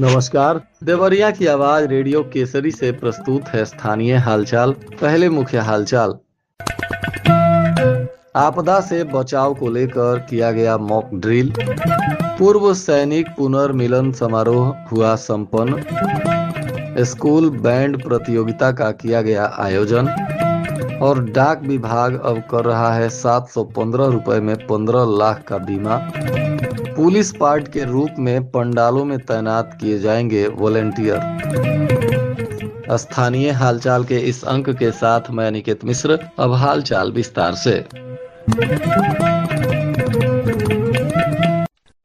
नमस्कार। देवरिया की आवाज रेडियो केसरी से प्रस्तुत है स्थानीय हालचाल। पहले मुख्य हालचाल। आपदा से बचाव को लेकर किया गया मॉक ड्रिल। पूर्व सैनिक पुनर्मिलन समारोह हुआ संपन्न। स्कूल बैंड प्रतियोगिता का किया गया आयोजन। और डाक विभाग अब कर रहा है 715 रुपए में 15 लाख का बीमा। पुलिस पार्ट के रूप में पंडालों में तैनात किए जाएंगे वॉलेंटियर। स्थानीय हालचाल के इस अंक के साथ मैं अनिकेत मिश्र। अब हालचाल विस्तार से।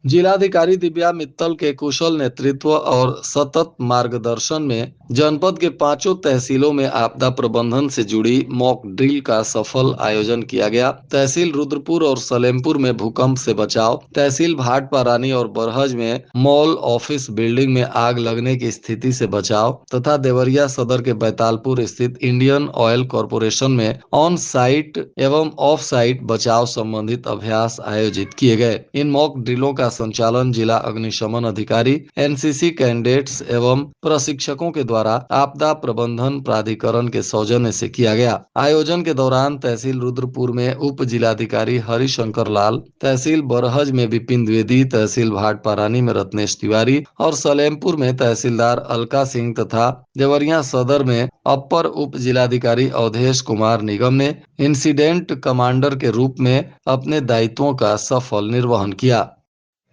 जिलाधिकारी दिव्या मित्तल के कुशल नेतृत्व और सतत मार्गदर्शन में जनपद के 5 तहसीलों में आपदा प्रबंधन से जुड़ी मॉक ड्रिल का सफल आयोजन किया गया। तहसील रुद्रपुर और सलेमपुर में भूकंप से बचाव, तहसील भाटपारानी और बरहज में मॉल ऑफिस बिल्डिंग में आग लगने की स्थिति से बचाव तथा देवरिया सदर के बैतालपुर स्थित इंडियन ऑयल कॉरपोरेशन में ऑन साइट एवं ऑफ साइट बचाव संबंधित अभ्यास आयोजित किए गए। इन मॉक ड्रिलों का संचालन जिला अग्निशमन अधिकारी, एनसीसी कैडेट्स एवं प्रशिक्षकों के द्वारा आपदा प्रबंधन प्राधिकरण के सौजन्य से किया गया। आयोजन के दौरान तहसील रुद्रपुर में उप जिलाधिकारी हरिशंकर लाल, तहसील बरहज में विपिन द्विवेदी, तहसील भाटपारानी में रत्नेश तिवारी और सलेमपुर में तहसीलदार अलका सिंह तथा देवरिया सदर में अपर उप जिलाधिकारी अवधेश कुमार निगम ने इंसिडेंट कमांडर के रूप में अपने दायित्वों का सफल निर्वहन किया।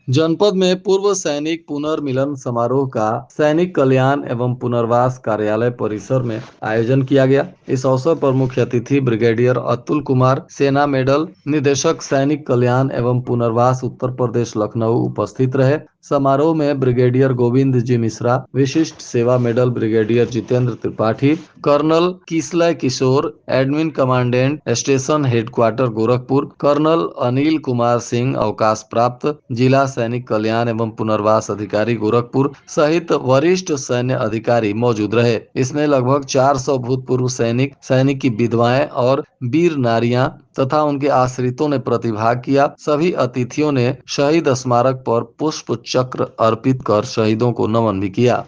जनपद में पूर्व सैनिक पुनर्मिलन समारोह का सैनिक कल्याण एवं पुनर्वास कार्यालय परिसर में आयोजन किया गया। इस अवसर पर मुख्य अतिथि ब्रिगेडियर अतुल कुमार, सेना मेडल निदेशक सैनिक कल्याण एवं पुनर्वास उत्तर प्रदेश लखनऊ उपस्थित रहे। समारोह में ब्रिगेडियर गोविंद जी Mishra, Vishisht Seva medal brigadier Jitendra Tripathi, colonel Kislay Kishore, admin commandant station headquarter Gorakhpur, colonel Anil Kumar Singh, अवकाश प्राप्त जिला सैनिक कल्याण एवं पुनर्वास अधिकारी गोरखपुर सहित वरिष्ठ सैन्य अधिकारी मौजूद रहे। इसमें लगभग 400 भूतपूर्व सैनिक की विधवाएं और वीर नारियां तथा उनके आश्रितों ने प्रतिभाग किया। सभी अतिथियों ने शहीद स्मारक पर पुष्प चक्र अर्पित कर शहीदों को नमन भी किया।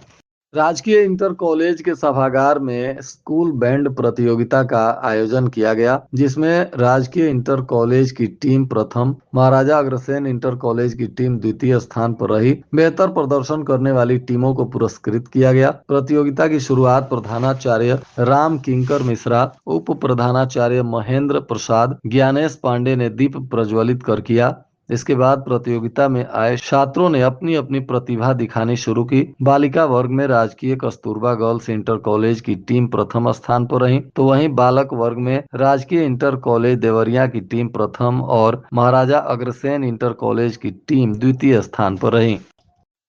राजकीय इंटर कॉलेज के सभागार में स्कूल बैंड प्रतियोगिता का आयोजन किया गया, जिसमें राजकीय इंटर कॉलेज की टीम प्रथम, महाराजा अग्रसेन इंटर कॉलेज की टीम द्वितीय स्थान पर रही। बेहतर प्रदर्शन करने वाली टीमों को पुरस्कृत किया गया। प्रतियोगिता की शुरुआत प्रधानाचार्य राम किंकर मिश्रा, उप प्रधानाचार्य महेंद्र प्रसाद, ज्ञानेश पांडे ने दीप प्रज्वलित कर किया। इसके बाद प्रतियोगिता में आए छात्रों ने अपनी अपनी प्रतिभा दिखानी शुरू की। बालिका वर्ग में राजकीय कस्तूरबा गर्ल्स इंटर कॉलेज की टीम प्रथम स्थान पर रही, तो वहीं बालक वर्ग में राजकीय इंटर कॉलेज देवरिया की टीम प्रथम और महाराजा अग्रसेन इंटर कॉलेज की टीम द्वितीय स्थान पर रही।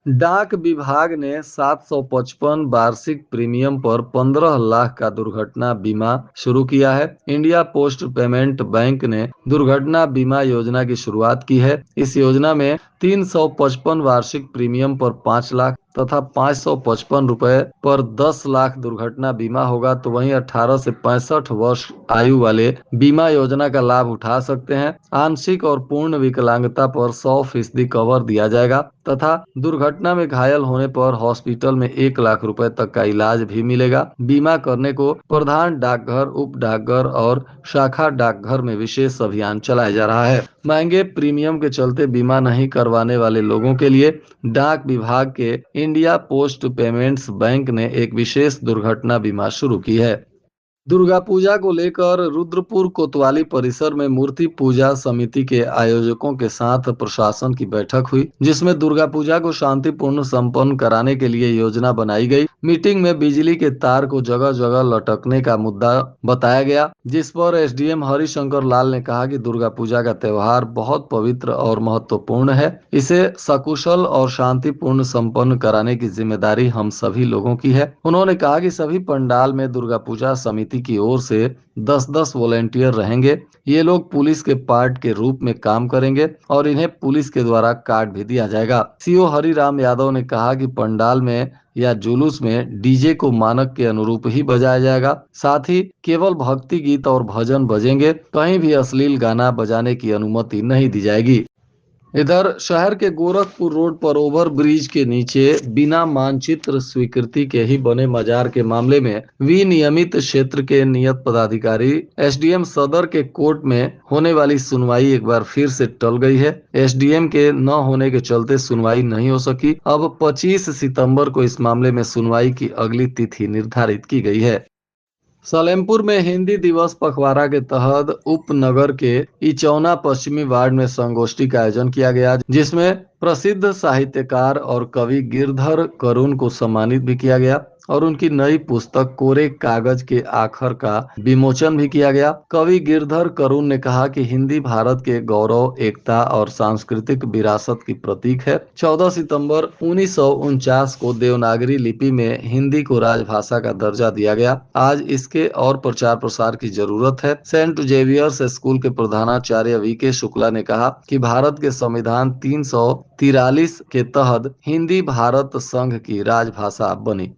डाक विभाग ने 755 वार्षिक प्रीमियम पर 15 लाख का दुर्घटना बीमा शुरू किया है। इंडिया पोस्ट पेमेंट बैंक ने दुर्घटना बीमा योजना की शुरुआत की है। इस योजना में 355 वार्षिक प्रीमियम पर 5 लाख तथा 555 रुपए पर 10 लाख दुर्घटना बीमा होगा, तो वहीं 18 से 65 वर्ष आयु वाले बीमा योजना का लाभ उठा सकते हैं। आंशिक और पूर्ण विकलांगता पर 100% कवर दिया जाएगा तथा दुर्घटना में घायल होने पर हॉस्पिटल में 1 लाख रुपए तक का इलाज भी मिलेगा। बीमा करने को प्रधान डाकघर, उप डाकघर और शाखा डाकघर में विशेष अभियान चलाया जा रहा है। महंगे प्रीमियम के चलते बीमा नहीं करवाने वाले लोगों के लिए डाक विभाग के इंडिया पोस्ट पेमेंट्स बैंक ने एक विशेष दुर्घटना बीमा शुरू की है। दुर्गा पूजा को लेकर रुद्रपुर कोतवाली परिसर में मूर्ति पूजा समिति के आयोजकों के साथ प्रशासन की बैठक हुई, जिसमें दुर्गा पूजा को शांतिपूर्ण संपन्न कराने के लिए योजना बनाई गई। मीटिंग में बिजली के तार को जगह जगह लटकने का मुद्दा बताया गया, जिस पर एसडीएम हरिशंकर लाल ने कहा कि दुर्गा पूजा का त्योहार बहुत पवित्र और महत्वपूर्ण है। इसे सकुशल और शांतिपूर्ण संपन्न कराने की जिम्मेदारी हम सभी लोगों की है। उन्होंने कहा कि सभी पंडाल में दुर्गा पूजा समिति समिति की ओर से 10-10 वॉलेंटियर रहेंगे। ये लोग पुलिस के पार्ट के रूप में काम करेंगे और इन्हें पुलिस के द्वारा कार्ड भी दिया जाएगा। सीओ हरिराम यादव ने कहा कि पंडाल में या जुलूस में डीजे को मानक के अनुरूप ही बजाया जाएगा। साथ ही केवल भक्ति गीत और भजन बजेंगे। कहीं भी अश्लील गाना बजाने की अनुमति नहीं दी जाएगी। इधर शहर के गोरखपुर रोड पर ओवर ब्रिज के नीचे बिना मानचित्र स्वीकृति के ही बने मजार के मामले में विनियमित क्षेत्र के नियत पदाधिकारी एसडीएम सदर के कोर्ट में होने वाली सुनवाई एक बार फिर से टल गई है। एसडीएम के न होने के चलते सुनवाई नहीं हो सकी। अब 25 सितंबर को इस मामले में सुनवाई की अगली तिथि निर्धारित की गई है। सलेमपुर में हिंदी दिवस पखवाड़ा के तहत उपनगर के इचौना पश्चिमी वार्ड में संगोष्ठी का आयोजन किया गया, जिसमें प्रसिद्ध साहित्यकार और कवि गिरधर करुण को सम्मानित भी किया गया और उनकी नई पुस्तक कोरे कागज के आखर का विमोचन भी किया गया। कवि गिरधर करुण ने कहा कि हिंदी भारत के गौरव, एकता और सांस्कृतिक विरासत की प्रतीक है। 14 सितंबर 1949 को देवनागरी लिपि में हिंदी को राजभाषा का दर्जा दिया गया। आज इसके और प्रचार प्रसार की जरूरत है। सेंट जेवियर्स स्कूल के प्रधानाचार्य वी.के. शुक्ला ने कहा कि भारत के संविधान 343 के तहत हिंदी भारत संघ की राजभाषा बनी।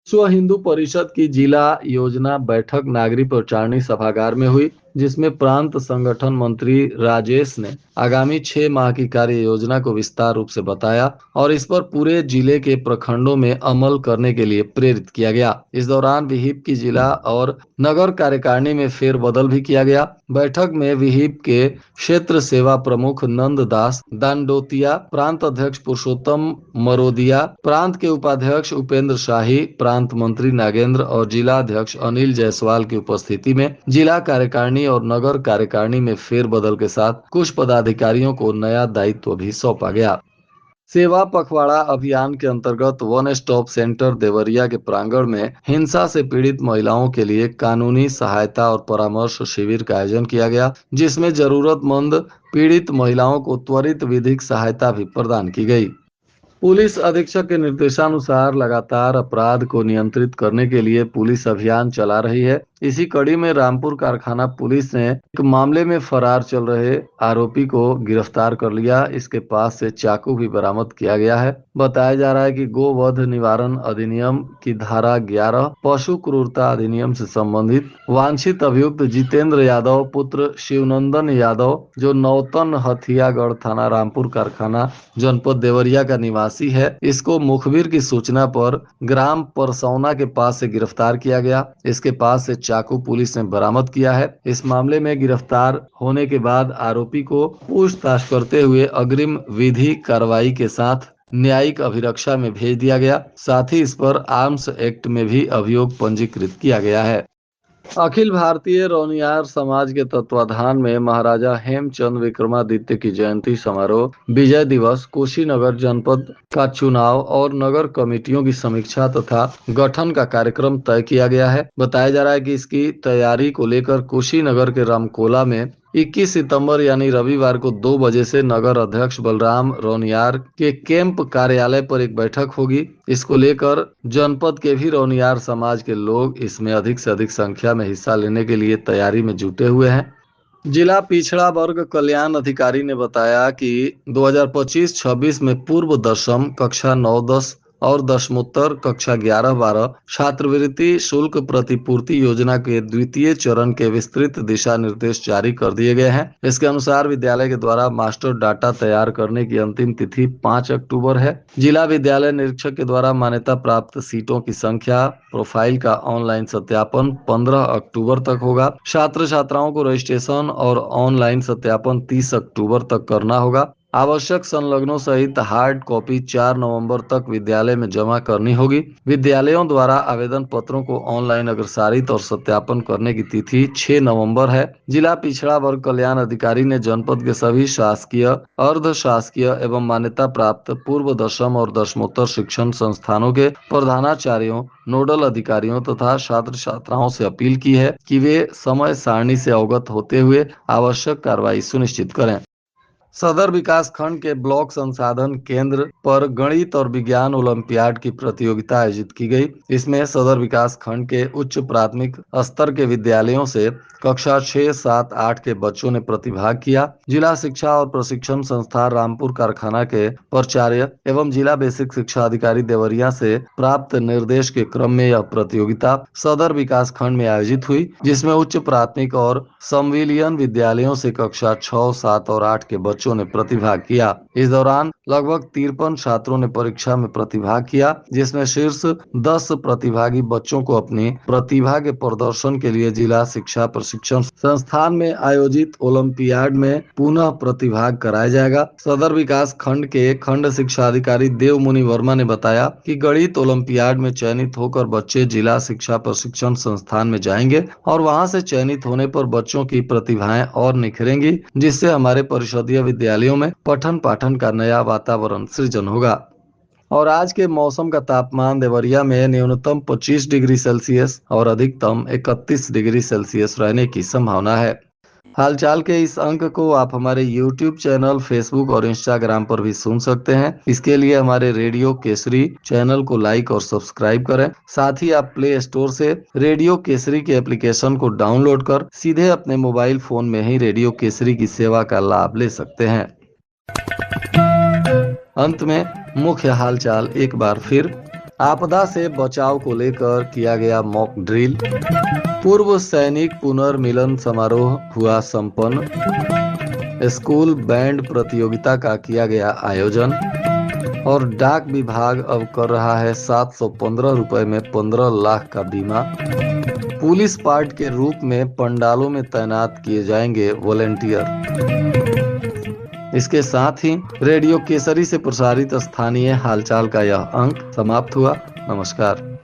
विश्व हिंदू परिषद की जिला योजना बैठक नागरी प्रचारणी सभागार में हुई, जिसमें प्रांत संगठन मंत्री राजेश ने आगामी 6 माह की कार्य योजना को विस्तार रूप से बताया और इस पर पूरे जिले के प्रखंडों में अमल करने के लिए प्रेरित किया गया। इस दौरान विहिप की जिला और नगर कार्यकारिणी में फेरबदल भी किया गया। बैठक में विहिप के क्षेत्र सेवा प्रमुख नंददास दांडोतिया, प्रांत अध्यक्ष पुरुषोत्तम मरोदिया, प्रांत के उपाध्यक्ष उपेंद्र शाही, प्रांत मंत्री नागेंद्र और जिला अध्यक्ष अनिल जायसवाल की उपस्थिति में जिला कार्यकारिणी और नगर कार्यकारिणी में फेरबदल के साथ कुछ पदाधिकारियों को नया दायित्व भी सौंपा गया। सेवा पखवाड़ा अभियान के अंतर्गत वन स्टॉप सेंटर देवरिया के प्रांगण में हिंसा से पीड़ित महिलाओं के लिए कानूनी सहायता और परामर्श शिविर का आयोजन किया गया, जिसमें जरूरतमंद पीड़ित महिलाओं को त्वरित विधिक सहायता भी प्रदान की गई। पुलिस अधीक्षक के निर्देशानुसार लगातार अपराध को नियंत्रित करने के लिए पुलिस अभियान चला रही है। इसी कड़ी में रामपुर कारखाना पुलिस ने एक मामले में फरार चल रहे आरोपी को गिरफ्तार कर लिया। इसके पास से चाकू भी बरामद किया गया है। बताया जा रहा है कि गोवध निवारण अधिनियम की धारा 11, पशु क्रूरता अधिनियम से संबंधित वांछित अभियुक्त जितेंद्र यादव पुत्र शिवनंदन यादव, जो नौतन हथियागढ़ थाना रामपुर कारखाना जनपद देवरिया का निवासी है, इसको मुखबिर की सूचना पर ग्राम परसौना के पास से गिरफ्तार किया गया। इसके पास से चाकू पुलिस ने बरामद किया है। इस मामले में गिरफ्तार होने के बाद आरोपी को पूछताछ करते हुए अग्रिम विधि कार्रवाई के साथ न्यायिक अभिरक्षा में भेज दिया गया। साथ ही इस पर आर्म्स एक्ट में भी अभियोग पंजीकृत किया गया है। अखिल भारतीय रौनियार समाज के तत्वाधान में महाराजा हेमचंद विक्रमादित्य की जयंती समारोह, विजय दिवस, कुशीनगर जनपद का चुनाव और नगर कमेटियों की समीक्षा तथा गठन का कार्यक्रम तय किया गया है। बताया जा रहा है कि इसकी तैयारी को लेकर कुशीनगर के रामकोला में 21 सितंबर यानी रविवार को 2 बजे से नगर अध्यक्ष बलराम रौनियार के कैंप कार्यालय पर एक बैठक होगी। इसको लेकर जनपद के भी रौनियार समाज के लोग इसमें अधिक से अधिक संख्या में हिस्सा लेने के लिए तैयारी में जुटे हुए हैं। जिला पिछड़ा वर्ग कल्याण अधिकारी ने बताया कि 2025-26 में पूर्व दशम, कक्षा 9-10 और दशमोत्तर कक्षा 11-12 छात्रवृत्ति शुल्क प्रतिपूर्ति योजना के द्वितीय चरण के विस्तृत दिशा निर्देश जारी कर दिए गए हैं। इसके अनुसार विद्यालय के द्वारा मास्टर डाटा तैयार करने की अंतिम तिथि 5 अक्टूबर है। जिला विद्यालय निरीक्षक के द्वारा मान्यता प्राप्त सीटों की संख्या, प्रोफाइल का ऑनलाइन सत्यापन 15 अक्टूबर तक होगा। छात्र छात्राओं को रजिस्ट्रेशन और ऑनलाइन सत्यापन 30 अक्टूबर तक करना होगा। आवश्यक संलग्नों सहित हार्ड कॉपी 4 नवंबर तक विद्यालय में जमा करनी होगी। विद्यालयों द्वारा आवेदन पत्रों को ऑनलाइन अग्रसारित और सत्यापन करने की तिथि 6 नवंबर है। जिला पिछड़ा वर्ग कल्याण अधिकारी ने जनपद के सभी शासकीय, अर्ध शासकीय एवं मान्यता प्राप्त पूर्व दशम और दशमोत्तर शिक्षण संस्थानों के प्रधानाचार्यों, नोडल अधिकारियों तथा छात्र छात्राओं से अपील की है कि वे समय सारणी से अवगत होते हुए आवश्यक कार्रवाई सुनिश्चित करें। सदर विकास खंड के ब्लॉक संसाधन केंद्र पर गणित और विज्ञान ओलंपियाड की प्रतियोगिता आयोजित की गई। इसमें सदर विकास खंड के उच्च प्राथमिक स्तर के विद्यालयों से कक्षा 6, 7, 8 के बच्चों ने प्रतिभाग किया। जिला शिक्षा और प्रशिक्षण संस्थान रामपुर कारखाना के प्राचार्य एवं जिला बेसिक शिक्षा अधिकारी देवरिया से प्राप्त निर्देश के क्रम में यह प्रतियोगिता सदर विकास खंड में आयोजित हुई, जिसमें उच्च प्राथमिक और संविलियन विद्यालयों से कक्षा 6, 7 और 8 के बच्चों ने प्रतिभाग किया। इस दौरान लगभग 53 छात्रों ने परीक्षा में प्रतिभाग किया, जिसमें शीर्ष 10 प्रतिभागी बच्चों को अपनी प्रतिभा के प्रदर्शन के लिए जिला शिक्षा प्रशिक्षण संस्थान में आयोजित ओलंपियाड में पुनः प्रतिभाग कराया जाएगा। सदर विकास खंड के खंड शिक्षा अधिकारी देव मुनि वर्मा ने बताया कि गणित ओलंपियाड में चयनित होकर बच्चे जिला शिक्षा प्रशिक्षण संस्थान में जाएंगे और वहां से चयनित होने पर बच्चों की प्रतिभाएं और निखरेंगी, जिससे हमारे परिषदीय विद्यालयों में पठन पाठन का नया वातावरण सृजन होगा। और आज के मौसम का तापमान देवरिया में न्यूनतम 25 डिग्री सेल्सियस और अधिकतम 31 डिग्री सेल्सियस रहने की संभावना है। हालचाल के इस अंक को आप हमारे YouTube चैनल, Facebook और Instagram पर भी सुन सकते हैं। इसके लिए हमारे रेडियो केसरी चैनल को लाइक और सब्सक्राइब करें। साथ ही आप प्ले स्टोर से रेडियो केसरी के एप्लीकेशन को डाउनलोड कर सीधे अपने मोबाइल फोन में ही रेडियो केसरी की सेवा का लाभ ले सकते हैं। अंत में मुख्य हालचाल एक बार फिर। आपदा से बचाव को लेकर किया गया मॉक ड्रिल। पूर्व सैनिक पुनर्मिलन समारोह हुआ संपन्न। स्कूल बैंड प्रतियोगिता का किया गया आयोजन। और डाक विभाग अब कर रहा है 715 रुपए में 15 लाख का बीमा। पुलिस पार्ट के रूप में पंडालों में तैनात किए जाएंगे वॉलेंटियर। इसके साथ ही रेडियो केसरी से प्रसारित स्थानीय हालचाल का यह अंक समाप्त हुआ। नमस्कार।